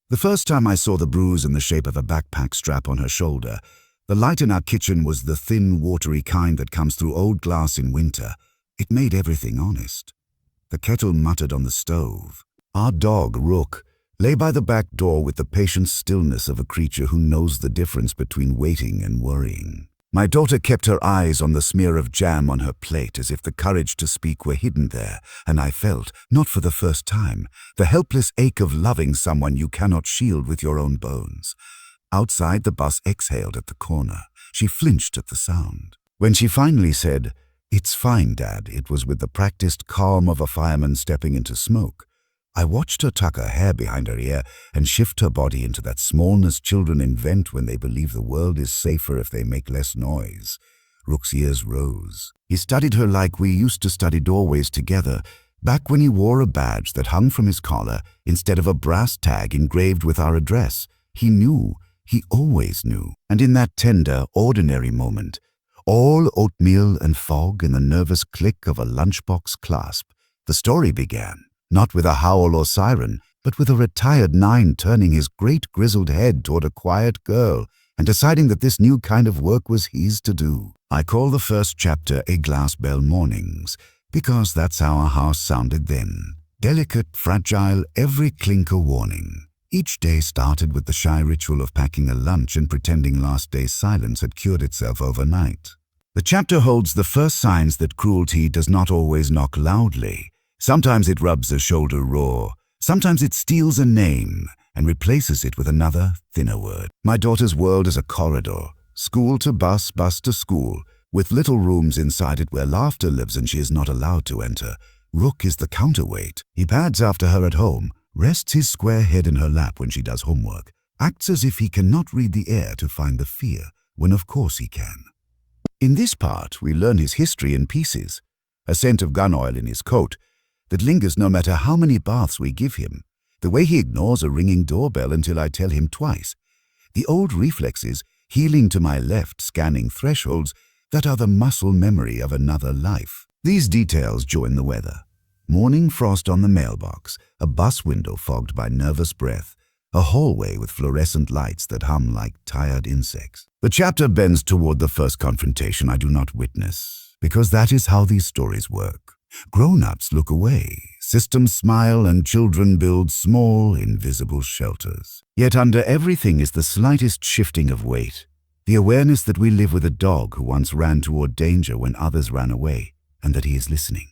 The first time I saw the bruise in the shape of a backpack strap on her shoulder, the light in our kitchen was the thin, watery kind that comes through old glass in winter. It made everything honest. The kettle muttered on the stove. Our dog, Rook, lay by the back door with the patient stillness of a creature who knows the difference between waiting and worrying. My daughter kept her eyes on the smear of jam on her plate as if the courage to speak were hidden there, and I felt, not for the first time, the helpless ache of loving someone you cannot shield with your own bones. Outside, the bus exhaled at the corner. She flinched at the sound. When she finally said, "It's fine, Dad," it was with the practiced calm of a fireman stepping into smoke. I watched her tuck her hair behind her ear and shift her body into that smallness children invent when they believe the world is safer if they make less noise. Rook's ears rose. He studied her like we used to study doorways together, back when he wore a badge that hung from his collar instead of a brass tag engraved with our address. He knew. He always knew. And in that tender, ordinary moment, all oatmeal and fog in the nervous click of a lunchbox clasp, the story began. Not with a howl or siren, but with a retired 9 turning his great grizzled head toward a quiet girl and deciding that this new kind of work was his to do. I call the first chapter A Glass Bell Mornings, because that's how our house sounded then. Delicate, fragile, every clink a warning. Each day started with the shy ritual of packing a lunch and pretending last day's silence had cured itself overnight. The chapter holds the first signs that cruelty does not always knock loudly. Sometimes it rubs a shoulder raw. Sometimes it steals a name and replaces it with another, thinner word. My daughter's world is a corridor, school to bus, bus to school, with little rooms inside it where laughter lives and she is not allowed to enter. Rook is the counterweight. He pads after her at home, rests his square head in her lap when she does homework, acts as if he cannot read the air to find the fear, when of course he can. In this part, we learn his history in pieces. A scent of gun oil in his coat that lingers no matter how many baths we give him. The way he ignores a ringing doorbell until I tell him twice. The old reflexes, healing to my left, scanning thresholds that are the muscle memory of another life. These details join the weather. Morning frost on the mailbox, a bus window fogged by nervous breath, a hallway with fluorescent lights that hum like tired insects. The chapter bends toward the first confrontation I do not witness, because that is how these stories work. Grown-ups look away, systems smile, and children build small, invisible shelters. Yet under everything is the slightest shifting of weight, the awareness that we live with a dog who once ran toward danger when others ran away, and that he is listening.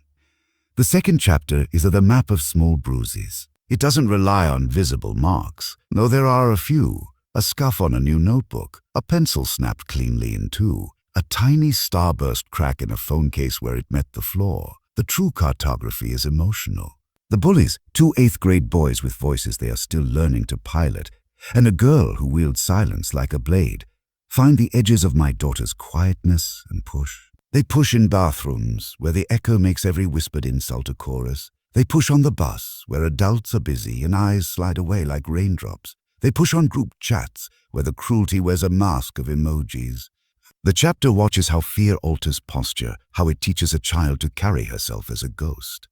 The second chapter is the map of small bruises. It doesn't rely on visible marks, though there are a few. A scuff on a new notebook, a pencil snapped cleanly in two, a tiny starburst crack in a phone case where it met the floor. The true cartography is emotional. The Bullies, 2 8th-grade boys with voices they are still learning to pilot, and a girl who wields silence like a blade, find the edges of my daughter's quietness and push. They push in bathrooms, where the echo makes every whispered insult a chorus. They push on the bus, where adults are busy and eyes slide away like raindrops. They push on group chats, where the cruelty wears a mask of emojis. The chapter watches how fear alters posture, how it teaches a child to carry herself as a ghost.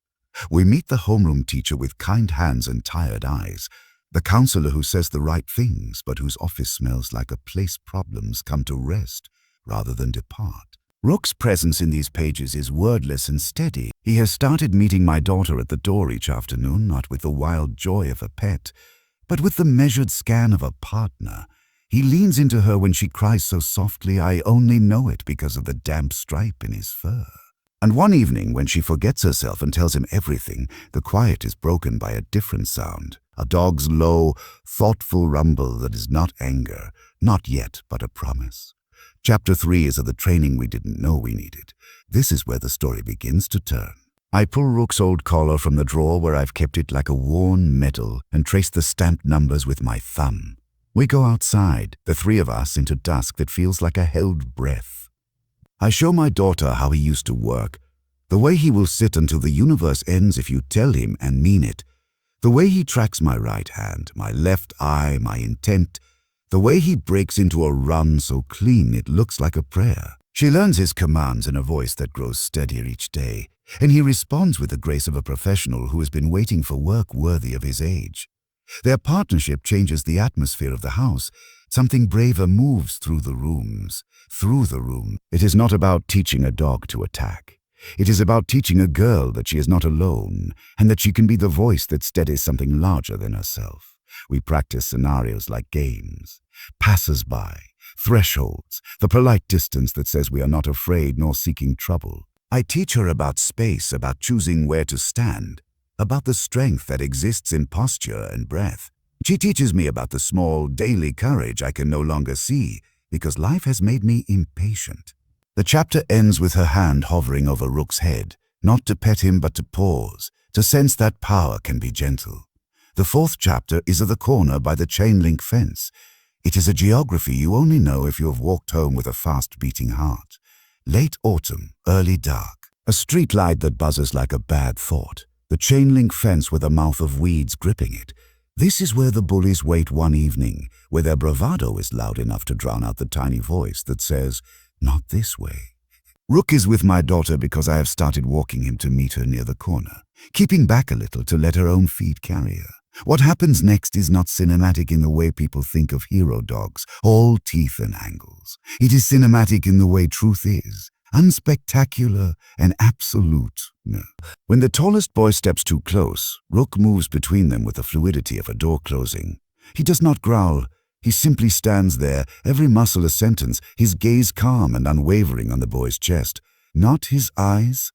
We meet the homeroom teacher with kind hands and tired eyes, the counselor who says the right things but whose office smells like a place problems come to rest rather than depart. Rook's presence in these pages is wordless and steady. He has started meeting my daughter at the door each afternoon, not with the wild joy of a pet, but with the measured scan of a partner. He leans into her when she cries so softly I only know it because of the damp stripe in his fur. And one evening when she forgets herself and tells him everything, the quiet is broken by a different sound, a dog's low, thoughtful rumble that is not anger, not yet, but a promise. Chapter 3 is of the training we didn't know we needed. This is where the story begins to turn. I pull Rook's old collar from the drawer where I've kept it like a worn medal and trace the stamped numbers with my thumb. We go outside, the 3 of us, into dusk that feels like a held breath. I show my daughter how he used to work, the way he will sit until the universe ends if you tell him and mean it, the way he tracks my right hand, my left eye, my intent, the way he breaks into a run so clean it looks like a prayer. She learns his commands in a voice that grows steadier each day, and he responds with the grace of a professional who has been waiting for work worthy of his age. Their partnership changes the atmosphere of the house. Something braver moves through the rooms. Through the room. It is not about teaching a dog to attack. It is about teaching a girl that she is not alone and that she can be the voice that steadies something larger than herself. We practice scenarios like games. Passers-by, thresholds, the polite distance that says we are not afraid nor seeking trouble. I teach her about space, about choosing where to stand, about the strength that exists in posture and breath. She teaches me about the small, daily courage I can no longer see because life has made me impatient. The chapter ends with her hand hovering over Rook's head, not to pet him but to pause, to sense that power can be gentle. The fourth chapter is at the corner by the chain-link fence. It is a geography you only know if you have walked home with a fast-beating heart. Late autumn, early dark. A street light that buzzes like a bad thought. The chain-link fence with a mouth of weeds gripping it. This is where the bullies wait one evening, where their bravado is loud enough to drown out the tiny voice that says, "Not this way." Rook is with my daughter because I have started walking him to meet her near the corner, keeping back a little to let her own feet carry her. What happens next is not cinematic in the way people think of hero dogs, all teeth and angles. It is cinematic in the way truth is, unspectacular and absolute. No. When the tallest boy steps too close, Rook moves between them with the fluidity of a door closing. He does not growl. He simply stands there, every muscle a sentence, his gaze calm and unwavering on the boy's chest, not his eyes.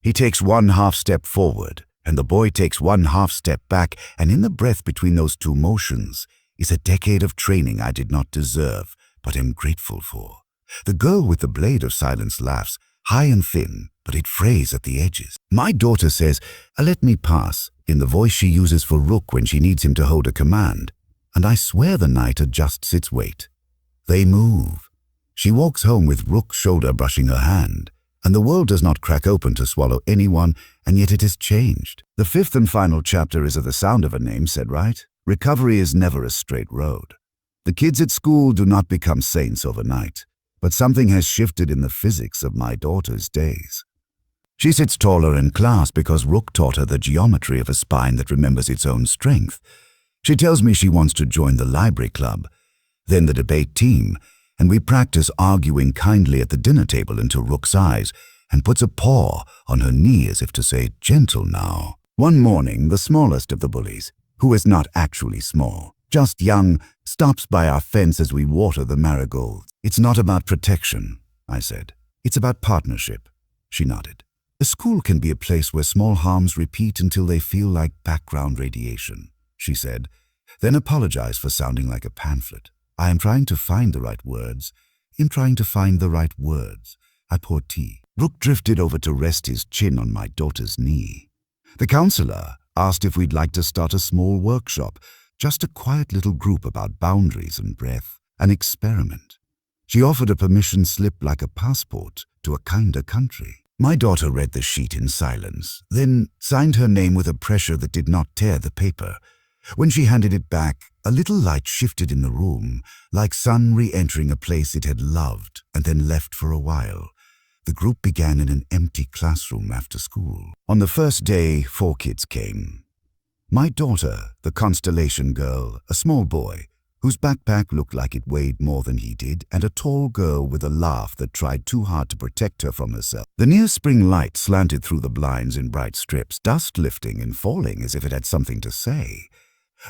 He takes one half-step forward, and the boy takes one half-step back, and in the breath between those two motions is a decade of training I did not deserve, but am grateful for. The girl with the blade of silence laughs, high and thin, but it frays at the edges. My daughter says, "Let me pass," in the voice she uses for Rook when she needs him to hold a command. And I swear the night adjusts its weight. They move. She walks home with Rook's shoulder brushing her hand, and the world does not crack open to swallow anyone, and yet it has changed. The fifth and final chapter is at the sound of a name said right. Recovery is never a straight road. The kids at school do not become saints overnight, but something has shifted in the physics of my daughter's days. She sits taller in class because Rook taught her the geometry of a spine that remembers its own strength. She tells me she wants to join the library club, then the debate team, and we practice arguing kindly at the dinner table into Rook's eyes and puts a paw on her knee as if to say, "Gentle now." One morning, the smallest of the bullies, who is not actually small, just young, stops by our fence as we water the marigolds. "It's not about protection," I said. "It's about partnership." She nodded. "A school can be a place where small harms repeat until they feel like background radiation," she said, then apologized for sounding like a pamphlet. "I am trying to find the right words. I'm trying to find the right words." I poured tea. Rook drifted over to rest his chin on my daughter's knee. The counselor asked if we'd like to start a small workshop, just a quiet little group about boundaries and breath, an experiment. She offered a permission slip like a passport to a kinder country. My daughter read the sheet in silence, then signed her name with a pressure that did not tear the paper. When she handed it back, a little light shifted in the room, like sun re-entering a place it had loved and then left for a while. The group began in an empty classroom after school. On the first day, 4 kids came. My daughter, the constellation girl, a small boy, whose backpack looked like it weighed more than he did, and a tall girl with a laugh that tried too hard to protect her from herself. The near-spring light slanted through the blinds in bright strips, dust lifting and falling as if it had something to say.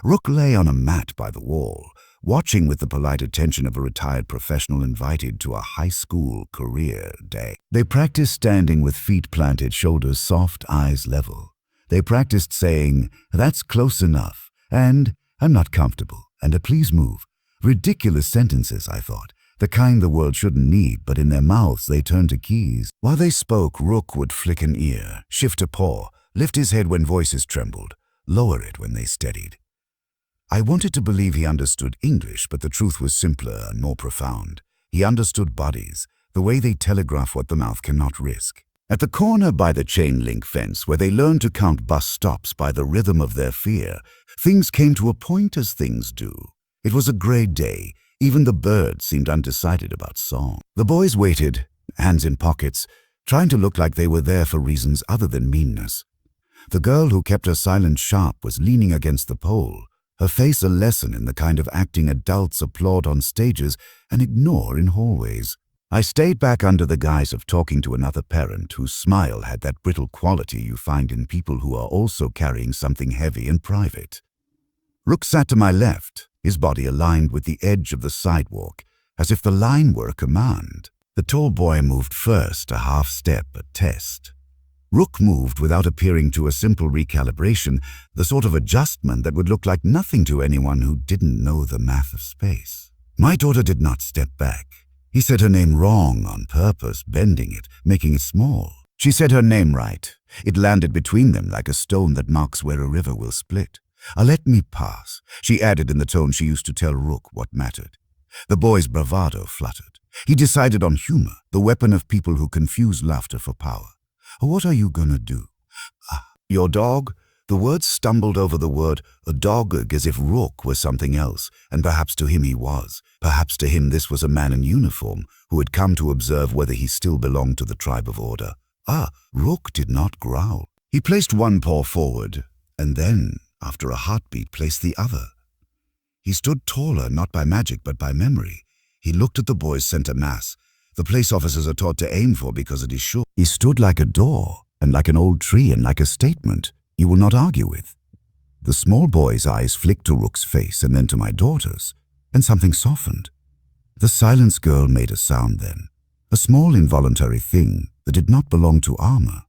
Rook lay on a mat by the wall, watching with the polite attention of a retired professional invited to a high school career day. They practiced standing with feet planted, shoulders soft, eyes level. They practiced saying, "That's close enough," and "I'm not comfortable," and a "please move." Ridiculous sentences, I thought, the kind the world shouldn't need, but in their mouths they turned to keys. While they spoke, Rook would flick an ear, shift a paw, lift his head when voices trembled, lower it when they steadied. I wanted to believe he understood English, but the truth was simpler and more profound. He understood bodies, the way they telegraph what the mouth cannot risk. At the corner by the chain-link fence, where they learned to count bus stops by the rhythm of their fear, things came to a point as things do. It was a gray day. Even the birds seemed undecided about song. The boys waited, hands in pockets, trying to look like they were there for reasons other than meanness. The girl who kept her silence sharp was leaning against the pole, her face a lesson in the kind of acting adults applaud on stages and ignore in hallways. I stayed back under the guise of talking to another parent whose smile had that brittle quality you find in people who are also carrying something heavy and private. Rook sat to my left, his body aligned with the edge of the sidewalk, as if the line were a command. The tall boy moved first, a half step, a test. Rook moved without appearing to a simple recalibration, the sort of adjustment that would look like nothing to anyone who didn't know the math of space. My daughter did not step back. He said her name wrong on purpose, bending it, making it small. She said her name right. It landed between them like a stone that marks where a river will split. Let me pass, she added in the tone she used to tell Rook what mattered. The boy's bravado fluttered. He decided on humor, the weapon of people who confuse laughter for power. What are you gonna do? Your dog? The words stumbled over the word a dog as if Rook was something else, and perhaps to him he was. Perhaps to him this was a man in uniform who had come to observe whether he still belonged to the tribe of order. Rook did not growl. He placed one paw forward, and then, after a heartbeat, placed the other. He stood taller, not by magic but by memory. He looked at the boy's center mass. The police officers are taught to aim for because it is sure. He stood like a door, and like an old tree, and like a statement you will not argue with. The small boy's eyes flicked to Rook's face and then to my daughter's, and something softened. The silenced girl made a sound then, a small involuntary thing that did not belong to armor.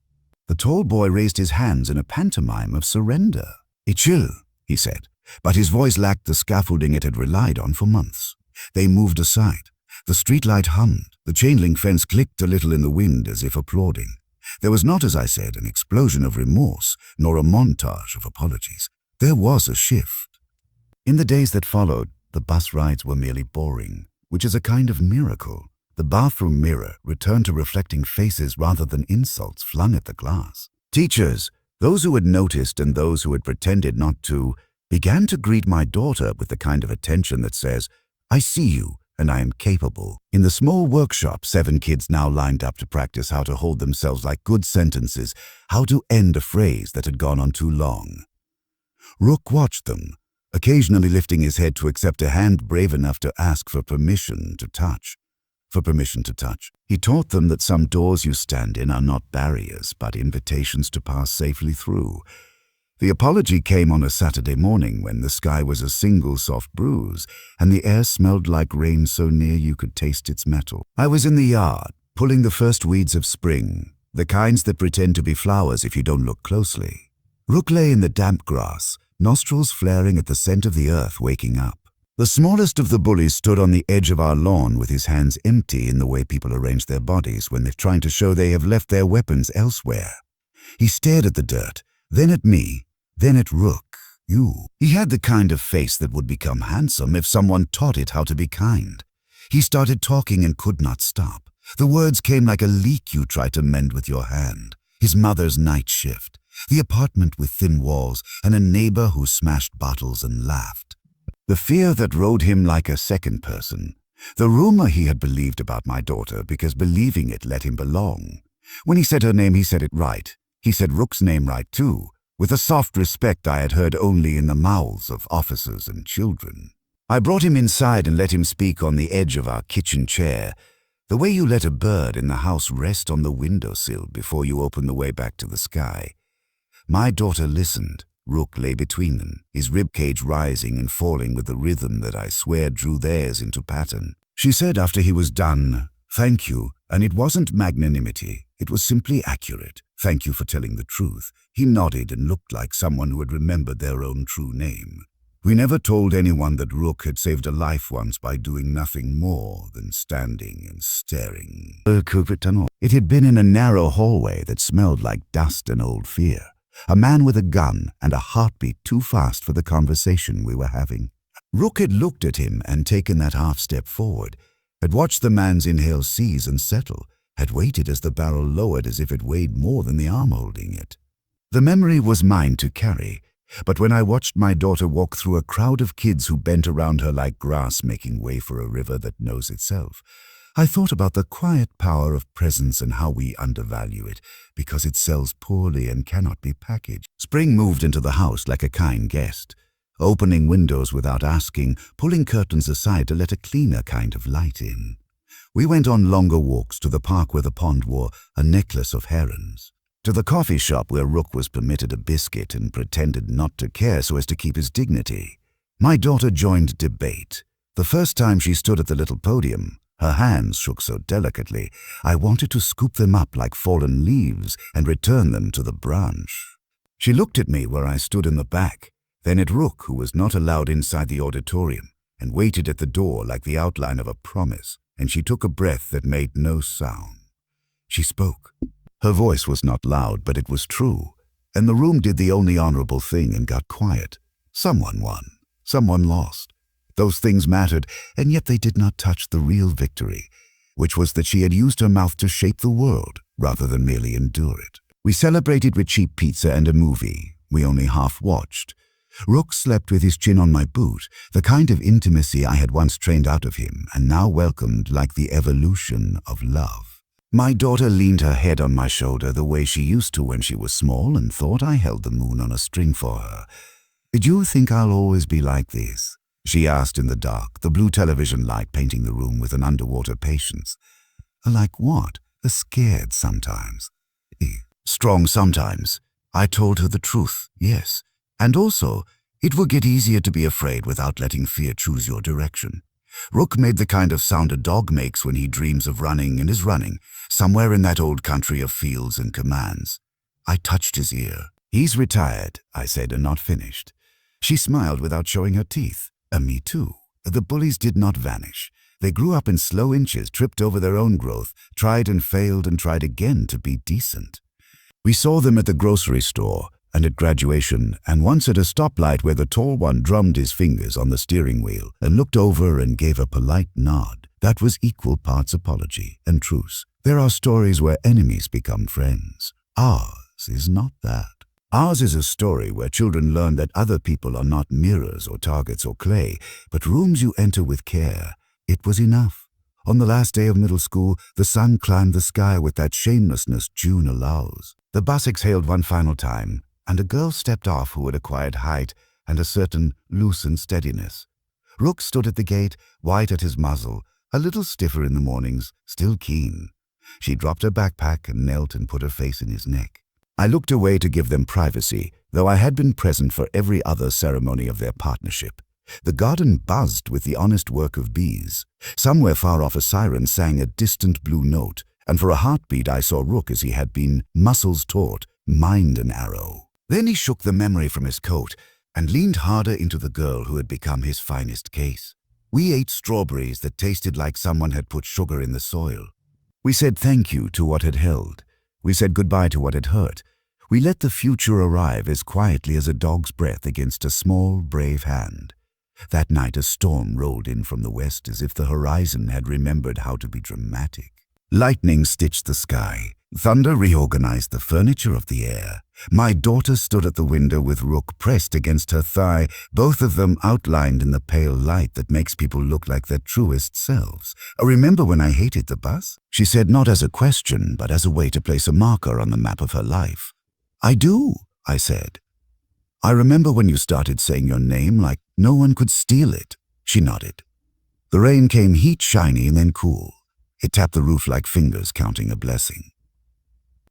The tall boy raised his hands in a pantomime of surrender. "Chill," he said, but his voice lacked the scaffolding it had relied on for months. They moved aside. The streetlight hummed. The chain-link fence clicked a little in the wind as if applauding. There was not, as I said, an explosion of remorse, nor a montage of apologies. There was a shift. In the days that followed, the bus rides were merely boring, which is a kind of miracle. The bathroom mirror returned to reflecting faces rather than insults flung at the glass. Teachers, those who had noticed and those who had pretended not to, began to greet my daughter with the kind of attention that says, "I see you, and I am capable." In the small workshop, 7 kids now lined up to practice how to hold themselves like good sentences, how to end a phrase that had gone on too long. Rook watched them, occasionally lifting his head to accept a hand brave enough to ask for permission to touch. He taught them that some doors you stand in are not barriers, but invitations to pass safely through. The apology came on a Saturday morning when the sky was a single soft bruise and the air smelled like rain so near you could taste its metal. I was in the yard, pulling the first weeds of spring, the kinds that pretend to be flowers if you don't look closely. Rook lay in the damp grass, nostrils flaring at the scent of the earth waking up. The smallest of the bullies stood on the edge of our lawn with his hands empty in the way people arrange their bodies when they're trying to show they have left their weapons elsewhere. He stared at the dirt, then at me, then at Rook. He had the kind of face that would become handsome if someone taught it how to be kind. He started talking and could not stop. The words came like a leak you try to mend with your hand. His mother's night shift, the apartment with thin walls, and a neighbor who smashed bottles and laughed. The fear that rode him like a second person. The rumor he had believed about my daughter because believing it let him belong. When he said her name, he said it right. He said Rook's name right too, with a soft respect I had heard only in the mouths of officers and children. I brought him inside and let him speak on the edge of our kitchen chair, the way you let a bird in the house rest on the windowsill before you open the way back to the sky. My daughter listened. Rook lay between them, his ribcage rising and falling with the rhythm that I swear drew theirs into pattern. She said after he was done, "Thank you," and it wasn't magnanimity, it was simply accurate. "Thank you for telling the truth." He nodded and looked like someone who had remembered their own true name. We never told anyone that Rook had saved a life once by doing nothing more than standing and staring. It had been in a narrow hallway that smelled like dust and old fear. A man with a gun and a heartbeat too fast for the conversation we were having. Rook had looked at him and taken that half step forward, had watched the man's inhale seize and settle, had waited as the barrel lowered as if it weighed more than the arm holding it. The memory was mine to carry, but when I watched my daughter walk through a crowd of kids who bent around her like grass making way for a river that knows itself, I thought about the quiet power of presence and how we undervalue it because it sells poorly and cannot be packaged. Spring moved into the house like a kind guest. opening windows without asking, pulling curtains aside to let a cleaner kind of light in. We went on longer walks to the park where the pond wore a necklace of herons, to the coffee shop where Rook was permitted a biscuit and pretended not to care so as to keep his dignity. My daughter joined debate. The first time she stood at the little podium, her hands shook so delicately, I wanted to scoop them up like fallen leaves and return them to the branch. She looked at me where I stood in the back, then at Rook, who was not allowed inside the auditorium, and waited at the door like the outline of a promise, and she took a breath that made no sound. She spoke. Her voice was not loud, but it was true, and the room did the only honorable thing and got quiet. Someone won. Someone lost. Those things mattered, and yet they did not touch the real victory, which was that she had used her mouth to shape the world rather than merely endure it. We celebrated with cheap pizza and a movie. We only half-watched. Rook slept with his chin on my boot, the kind of intimacy I had once trained out of him and now welcomed like the evolution of love. My daughter leaned her head on my shoulder the way she used to when she was small and thought I held the moon on a string for her. "Did you think I'll always be like this?" she asked in the dark, the blue television light painting the room with an underwater patience. "Like what? Scared sometimes." "Strong sometimes." I told her the truth, yes. And also, it will get easier to be afraid without letting fear choose your direction. Rook made the kind of sound a dog makes when he dreams of running and is running, somewhere in that old country of fields and commands. I touched his ear. "He's retired," I said, and not finished. She smiled without showing her teeth. Me too. The bullies did not vanish. They grew up in slow inches, tripped over their own growth, tried and failed and tried again to be decent. We saw them at the grocery store, and at graduation, and once at a stoplight where the tall one drummed his fingers on the steering wheel and looked over and gave a polite nod. That was equal parts apology and truce. There are stories where enemies become friends. Ours is not that. Ours is a story where children learn that other people are not mirrors or targets or clay, but rooms you enter with care. It was enough. On the last day of middle school, the sun climbed the sky with that shamelessness June allows. The bus exhaled one final time, and a girl stepped off who had acquired height and a certain loosened steadiness. Rook stood at the gate, white at his muzzle, a little stiffer in the mornings, still keen. She dropped her backpack and knelt and put her face in his neck. I looked away to give them privacy, though I had been present for every other ceremony of their partnership. The garden buzzed with the honest work of bees. Somewhere far off a siren sang a distant blue note, and for a heartbeat I saw Rook as he had been, muscles taut, mind an arrow. Then he shook the memory from his coat and leaned harder into the girl who had become his finest case. We ate strawberries that tasted like someone had put sugar in the soil. We said thank you to what had held. We said goodbye to what had hurt. We let the future arrive as quietly as a dog's breath against a small, brave hand. That night a storm rolled in from the west as if the horizon had remembered how to be dramatic. Lightning stitched the sky. Thunder reorganized the furniture of the air. My daughter stood at the window with Rook pressed against her thigh, both of them outlined in the pale light that makes people look like their truest selves. "Remember when I hated the bus?" she said, not as a question, but as a way to place a marker on the map of her life. "I do," I said. "I remember when you started saying your name like no one could steal it." She nodded. The rain came heat shiny and then cool. It tapped the roof like fingers counting a blessing.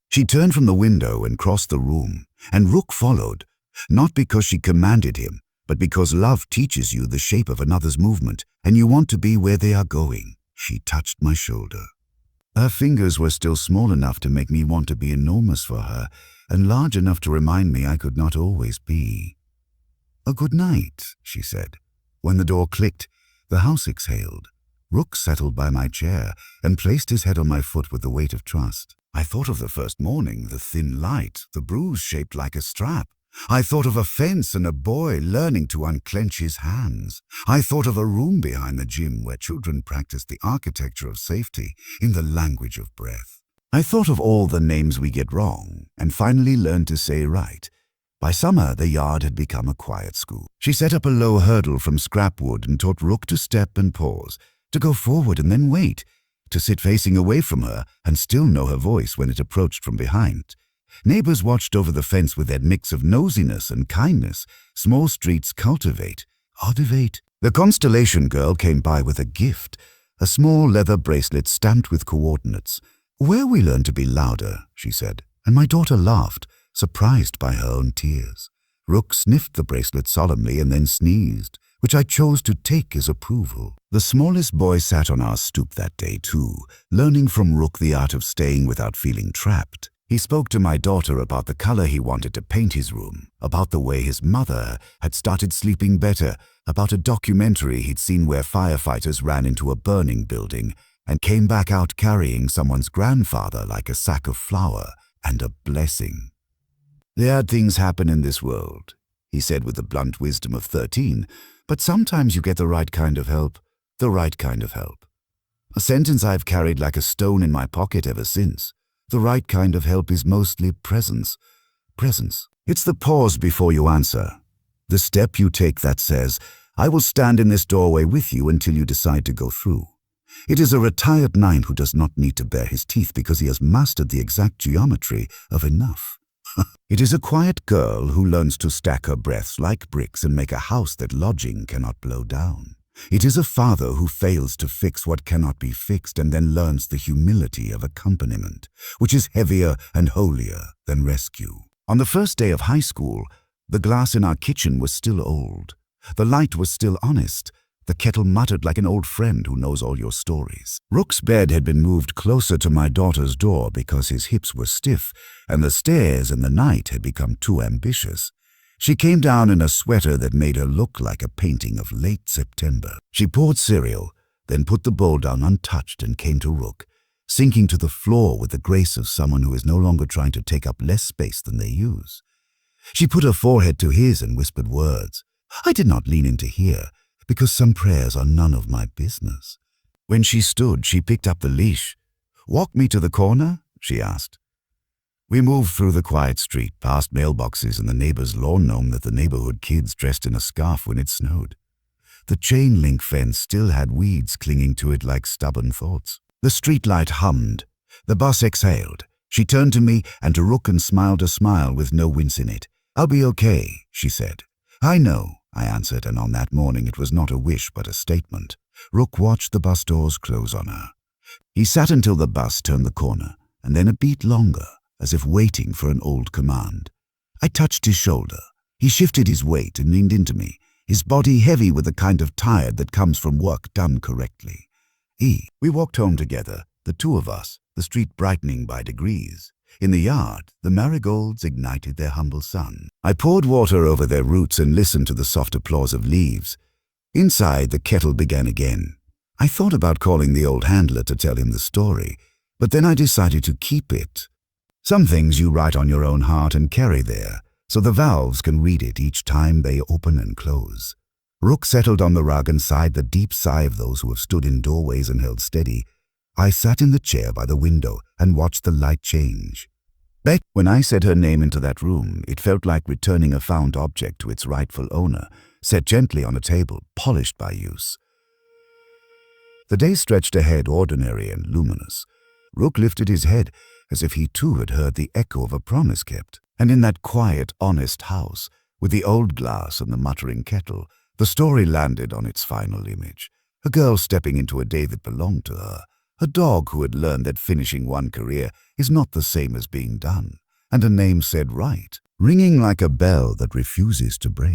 She turned from the window and crossed the room, and Rook followed, not because she commanded him, but because love teaches you the shape of another's movement, and you want to be where they are going. She touched my shoulder. Her fingers were still small enough to make me want to be enormous for her, and large enough to remind me I could not always be. "A good night," she said. When the door clicked, the house exhaled. Rook settled by my chair and placed his head on my foot with the weight of trust. I thought of the first morning, the thin light, the bruise shaped like a strap. I thought of a fence and a boy learning to unclench his hands. I thought of a room behind the gym where children practiced the architecture of safety in the language of breath. I thought of all the names we get wrong and finally learned to say right. By summer, the yard had become a quiet school. She set up a low hurdle from scrap wood and taught Rook to step and pause, to go forward and then wait, to sit facing away from her and still know her voice when it approached from behind. Neighbors watched over the fence with their mix of nosiness and kindness. Small streets cultivate, cultivate. The Constellation Girl came by with a gift, a small leather bracelet stamped with coordinates. "Where we learn to be louder," she said, and my daughter laughed, surprised by her own tears. Rook sniffed the bracelet solemnly and then sneezed, which I chose to take as approval. The smallest boy sat on our stoop that day too, learning from Rook the art of staying without feeling trapped. He spoke to my daughter about the color he wanted to paint his room, about the way his mother had started sleeping better, about a documentary he'd seen where firefighters ran into a burning building and came back out carrying someone's grandfather like a sack of flour and a blessing. "Bad things happen in this world," he said with the blunt wisdom of 13, "but sometimes you get the right kind of help, the right kind of help." A sentence I've carried like a stone in my pocket ever since. The right kind of help is mostly presence. Presence. It's the pause before you answer. The step you take that says, "I will stand in this doorway with you until you decide to go through." It is a retired nine who does not need to bare his teeth because he has mastered the exact geometry of enough. It is a quiet girl who learns to stack her breaths like bricks and make a house that lodging cannot blow down. It is a father who fails to fix what cannot be fixed and then learns the humility of accompaniment, which is heavier and holier than rescue. On the first day of high school, the glass in our kitchen was still old. The light was still honest. The kettle muttered like an old friend who knows all your stories. Rook's bed had been moved closer to my daughter's door because his hips were stiff, and the stairs in the night had become too ambitious. She came down in a sweater that made her look like a painting of late September. She poured cereal, then put the bowl down untouched and came to Rook, sinking to the floor with the grace of someone who is no longer trying to take up less space than they use. She put her forehead to his and whispered words. I did not lean in to hear, because some prayers are none of my business. When she stood, she picked up the leash. "Walk me to the corner?" she asked. We moved through the quiet street, past mailboxes and the neighbor's lawn gnome that the neighborhood kids dressed in a scarf when it snowed. The chain-link fence still had weeds clinging to it like stubborn thoughts. The streetlight hummed. The bus exhaled. She turned to me and to Rook and smiled a smile with no wince in it. "I'll be okay," she said. "I know," I answered, and on that morning it was not a wish but a statement. Rook watched the bus doors close on her. He sat until the bus turned the corner, and then a beat longer, as if waiting for an old command. I touched his shoulder. He shifted his weight and leaned into me, his body heavy with the kind of tired that comes from work done correctly. We walked home together, the two of us, the street brightening by degrees. In the yard, the marigolds ignited their humble sun. I poured water over their roots and listened to the soft applause of leaves. Inside, the kettle began again. I thought about calling the old handler to tell him the story, but then I decided to keep it. Some things you write on your own heart and carry there, so the valves can read it each time they open and close. Rook settled on the rug and sighed the deep sigh of those who have stood in doorways and held steady. I sat in the chair by the window and watched the light change. When I said her name into that room, it felt like returning a found object to its rightful owner, set gently on a table, polished by use. The day stretched ahead, ordinary and luminous. Rook lifted his head, as if he too had heard the echo of a promise kept. And in that quiet, honest house, with the old glass and the muttering kettle, the story landed on its final image. A girl stepping into a day that belonged to her. A dog who had learned that finishing one career is not the same as being done. And a name said right, ringing like a bell that refuses to break.